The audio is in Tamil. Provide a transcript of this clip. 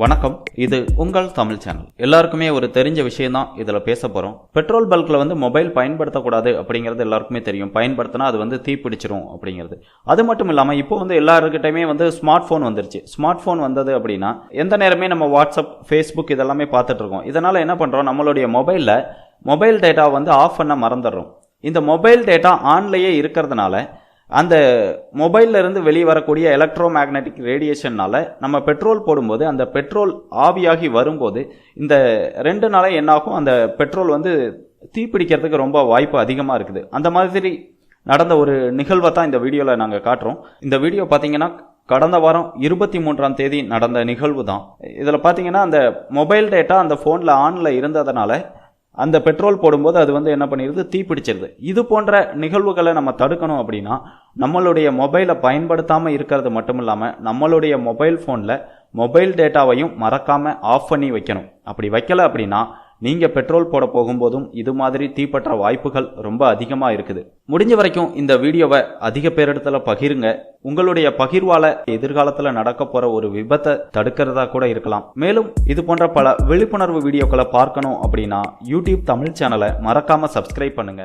வணக்கம். இது உங்கள் தமிழ் சேனல். எல்லாருக்குமே ஒரு தெரிஞ்ச விஷயம் தான் இதுல பேச போறோம். பெட்ரோல் பல்க்ல மொபைல் பயன்படுத்தக்கூடாது அப்படிங்கிறது எல்லாருக்குமே தெரியும். பயன்படுத்தினா அது தீப்பிடிச்சிரும் அப்படிங்கிறது. அது மட்டும் இல்லாம இப்போ எல்லாருக்கிட்டையுமே ஸ்மார்ட் போன் வந்துருச்சு. ஸ்மார்ட் போன் வந்தது அப்படின்னா எந்த நேரமே நம்ம வாட்ஸ்அப், ஃபேஸ்புக் இதெல்லாமே பார்த்துட்டு இருக்கோம். இதனால என்ன பண்றோம், நம்மளுடைய மொபைல் டேட்டா ஆஃப் பண்ண மறந்துடுறோம். இந்த மொபைல் டேட்டா ஆன்லயே இருக்கிறதுனால அந்த மொபைல்ல இருந்து வெளியே வரக்கூடிய எலக்ட்ரோ மேக்னெட்டிக் ரேடியேஷன்னால நம்ம பெட்ரோல் போடும்போது அந்த பெட்ரோல் ஆவியாகி வரும்போது இந்த 2 நாளே என்னாகும், அந்த பெட்ரோல் தீப்பிடிக்கிறதுக்கு ரொம்ப வாய்ப்பு அதிகமாக இருக்குது. அந்த மாதிரி நடந்த ஒரு நிகழ்வை தான் இந்த வீடியோவில் நாங்கள் காட்டுறோம். இந்த வீடியோ பார்த்தீங்கன்னா கடந்த வாரம் 23ஆம் தேதி நடந்த நிகழ்வு தான். இதில் பார்த்தீங்கன்னா அந்த மொபைல் டேட்டா அந்த ஃபோனில் ஆனில் இருந்ததுனால அந்த பெட்ரோல் போடும்போது அது என்ன பண்ணிடுது, தீப்பிடிச்சிருது. இது போன்ற நிகழ்வுகளை நம்ம தடுக்கணும் அப்படின்னா நம்மளுடைய மொபைலை பயன்படுத்தாமல் இருக்கிறது மட்டும் இல்லாமல் நம்மளுடைய மொபைல் ஃபோனில் மொபைல் டேட்டாவையும் மறக்காமல் ஆஃப் பண்ணி வைக்கணும். அப்படி வைக்கல அப்படின்னா நீங்கள் பெட்ரோல் போட போகும்போதும் இது மாதிரி தீப்பற்ற வாய்ப்புகள் ரொம்ப அதிகமாக இருக்குது. முடிஞ்ச வரைக்கும் இந்த வீடியோவை அதிக பேரிடத்துல பகிருங்க. உங்களுடைய பகிர்வால எதிர்காலத்தில் நடக்க போற ஒரு விபத்தை தடுக்கிறதா கூட இருக்கலாம். மேலும் இது போன்ற பல விழிப்புணர்வு வீடியோக்களை பார்க்கணும் அப்படின்னா யூடியூப் தமிழ் சேனலை மறக்காம சப்ஸ்கிரைப் பண்ணுங்க.